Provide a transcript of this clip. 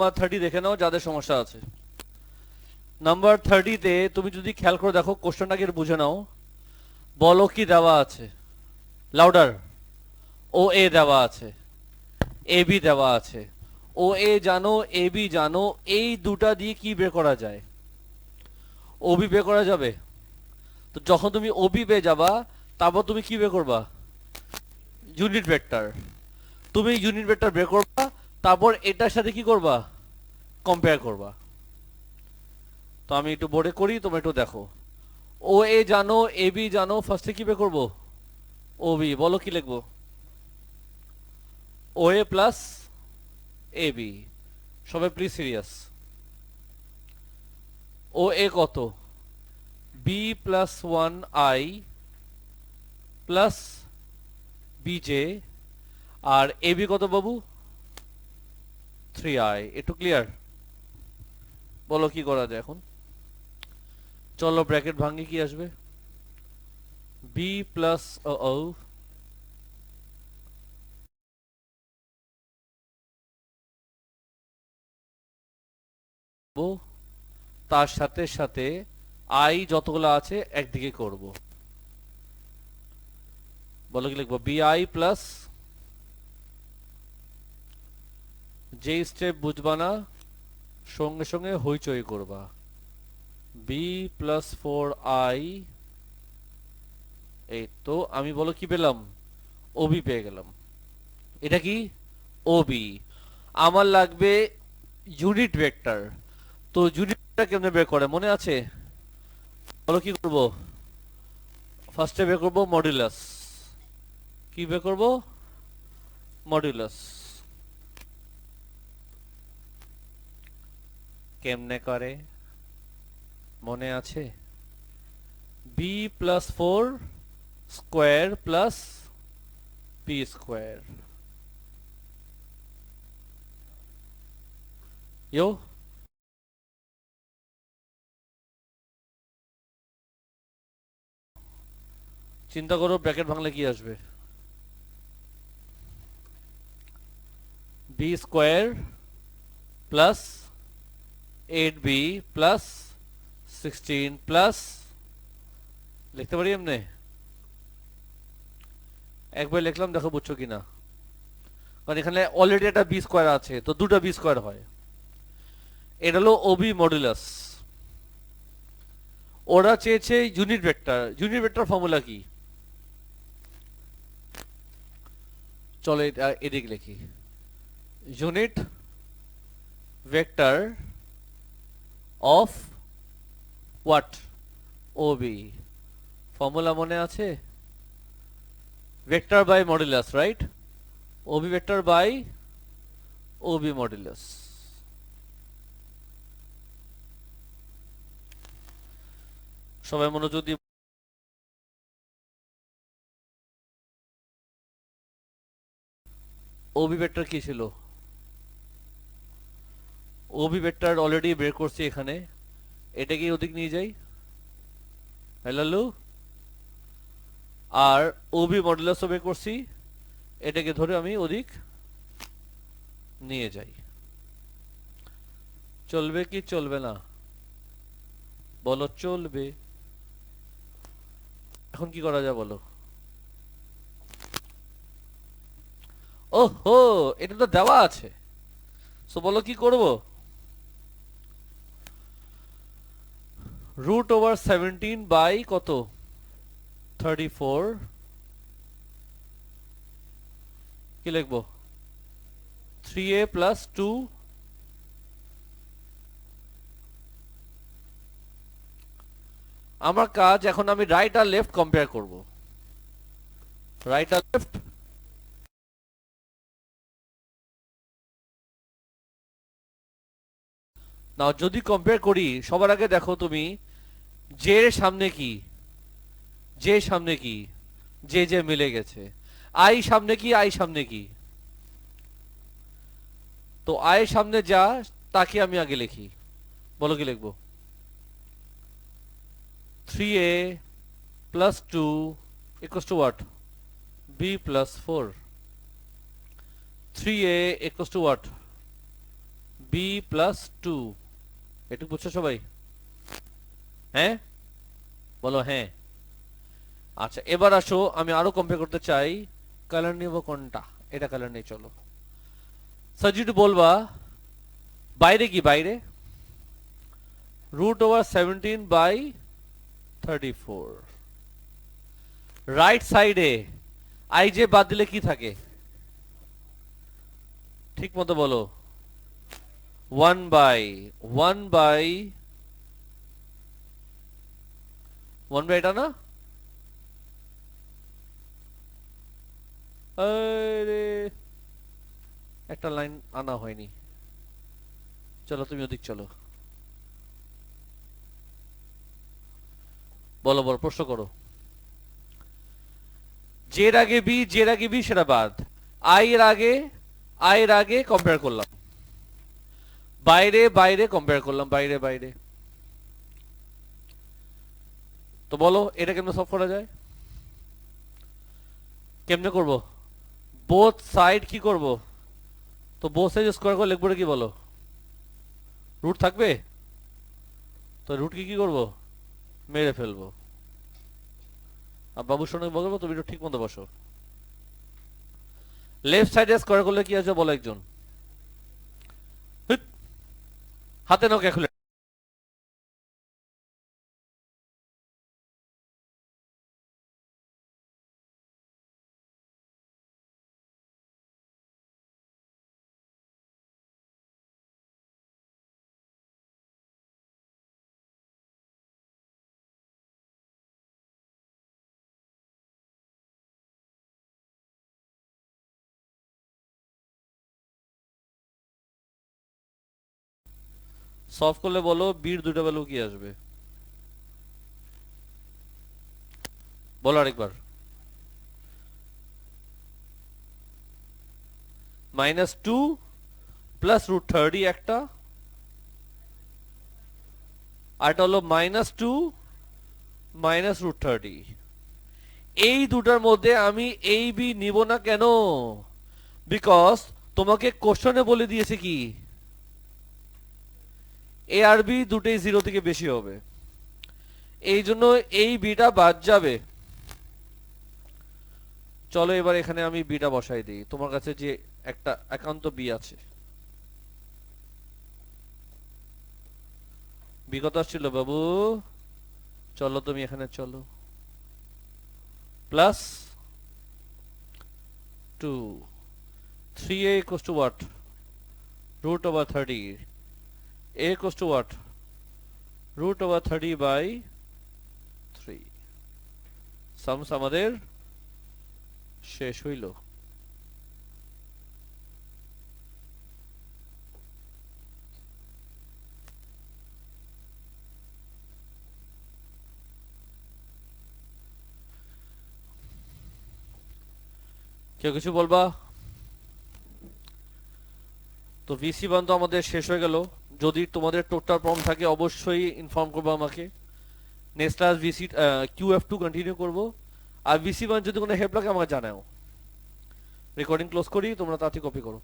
Number 30 দেখে নাও যাদের সমস্যা আছে। নাম্বার 30 তে তুমি যদি খেয়াল করে দেখো কোশ্চেনটাকে বুঝে নাও। বলো কি দেওয়া আছে, লাউডার। ও এ দেওয়া আছে, এ বি দেওয়া আছে। ও এ জানো, এ বি জানো, এই দুটা দিয়ে কি বের করা যায়? ও বি বের করা যাবে। তো যখন তুমি ও বি পেয়ে যাবা, তারপর তুমি কি বের করবা? Unit vector. তুমি ইউনিট ভেক্টর বের করবা, তারপর এটার সাথে কি করবা? কম্পেয়ার করবা। তো আমি একটু বোর্ডে করি, তোমরা একটু দেখো। ও এ জানো, এ বি জানো, ফার্স্টে কি বের করবো? O B. বলো কি লিখবো? O A plus A B. সবাই প্লিজ সিরিয়াস। ও এ কত? বি প্লাস 1 আই প্লাস বিজে। আর এ বি কত বাবু? 3i। একটু ক্লিয়ার? বলো কি করা যায় এখন? চলো ব্র্যাকেট ভাঙি, কি আসবে? বি প্লাস ও তার সাথে সাথে আই যতগুলো আছে একদিকে করব। বলো কি লিখবো? বি আই প্লাস, যে স্টেপ বুঝবা না সঙ্গে সঙ্গে হইচই করবা। B plus 4i। এই তো আমি বলো কি পেলাম? ওবি পেয়ে গেলাম। এটা কি? ওবি। আমার লাগবে ইউনিট ভেক্টর। তো ইউনিট ভেক্টর কেমনে বের করে মনে আছে? বলো কি করব? ফার্স্টে বের করব মডুলাস। কি বের করব? মডুলাস। কেমনে করে মনে আছে? B plus 4 square plus P square. ইয়ো, চিন্তা করো ব্র্যাকেট ভাঙলে কি আসবে? B square plus 8b plus 16 plus, লিখতে পারি এমনি? একবার লিখলাম, দেখো বুঝছো কিনা। কারণ এখানে অলরেডি একটা বি স্কোয়ার আছে, তো দুটো বি স্কোয়ার হয়। এটা হলো ওবি মডুলাস। ওরা চেয়েছে unit vector. Unit vector formula কি? চলো এদিকে লিখি। Unit vector of what? O B. Formula মনে আছে? Vector by modulus, right? O B vector by O B modulus. সবাই মনোযোগ দিয়ে। ওবি ভেক্টর কি ছিল? ওবি ভেক্টর অলরেডি বের করছি এখানে। এটাকে ওদিক নিয়ে যাই। হ্যালো। আর ওবি মডুলাসও বের করছি, এটাকে ধরে আমি ওদিক নিয়ে যাই। চলবে কি চলবে না? বলো চলবে। এখন কি করা যায় বলো? ওহো, এটা তো দেওয়া আছে। সো বলো কি করব? রুট ওভার 17 বাই কত? 34। কি লিখবো? 3a plus 2। আমার কাজ এখন, আমি রাইট আর লেফট কম্পেয়ার করব। রাইট আর লেফট। নাও যদি কম্পেয়ার করি, সবার আগে দেখো তুমি, জে এর সামনে কি? জে সামনে কি? জে জে মিলে গেছে। আই সামনে কি? আই সামনে কি? তো আই সামনে যা, তাকে আমি আগে লিখি। বলো কি লিখবো? 3a plus 2 equals to what? b plus 4. 3a equals to what? b B plus two, এটুকু বুঝছো সবাই? হ্যাঁ বলো হ্যাঁ। আচ্ছা এবার আসো, আমি আরো কম্পেয়ার করতে চাই। কালার নিব কোনটা? এটা কালার নেই, চলো সাজিট বলবা বাইরে কি, বাইরে √17/34। রাইট সাইডে আই জে বাদ দিলে কি থাকে? ঠিক মতো বলো। 1/1/1 এটা না? আরে একটা লাইন আনা হয়নি। চলো তুমি ওদিক চলো, বলো বলো প্রশ্ন করো। জের আগে বি, জের আগে বি সেটা বাদ। আই এর আগে কম্পেয়ার করলাম, বাইরে বাইরে কম্পেয়ার করলাম, বাইরে বাইরে। তো বলো এটা কেমনে সলভ করা যায়? কেমনে করব? বোথ সাইড কি করব? তো বোথ সাইড স্কোয়ার করে লিখবো কি বলো? রুট থাকবে তো, রুট কি কি করব? মেরে ফেলবো। আর বাবুর সঙ্গে বলবো তুমি একটু ঠিক মতো বসো। লেফট সাইডে স্কোয়ার করলে কি আছে বলো একজন? হুট, হাতে নাও ক্যালকুলেটর। সলভ করলে বলো বির দুইটা ভ্যালু কি আসবে? বলো আরেকবার। -2 প্লাস √30 একটা, আর এটা হলো -2 মাইনাস √30। এই দুটার মধ্যে আমি এই বি নিব না কেন? বিকজ তোমাকে কোশ্চেনে বলে দিয়েছে কি এ আর বি দুটোই 0 থেকে বেশি হবে, এই জন্য এই বিটা বাদ যাবে। চলো এবার এখানে আমি বিটা বসাই দিই, তোমার কাছে যে একটা একান্ত বি আছে। বি কত আসছিল বাবু? চলো তুমি এখানে চলো, plus 2 3a equals to what? √30. a equals to what? √30/3। Shams আমাদের শেষ হইল। কেউ কিছু বলবা? তো ভিসি ওয়ান তো আমাদের শেষ হয়ে গেল। যদি তোমাদের টোটাল প্রবলেম থাকে অবশ্যই ইনফর্ম করবো আমাকে। Next class VC QF2 continue করব। আর ভিসি ওয়ান যদি কোনো হেল্প লাগে আমাকে জানাও। রেকর্ডিং ক্লোজ করি, তোমরা তাড়াতাড়ি কপি করো।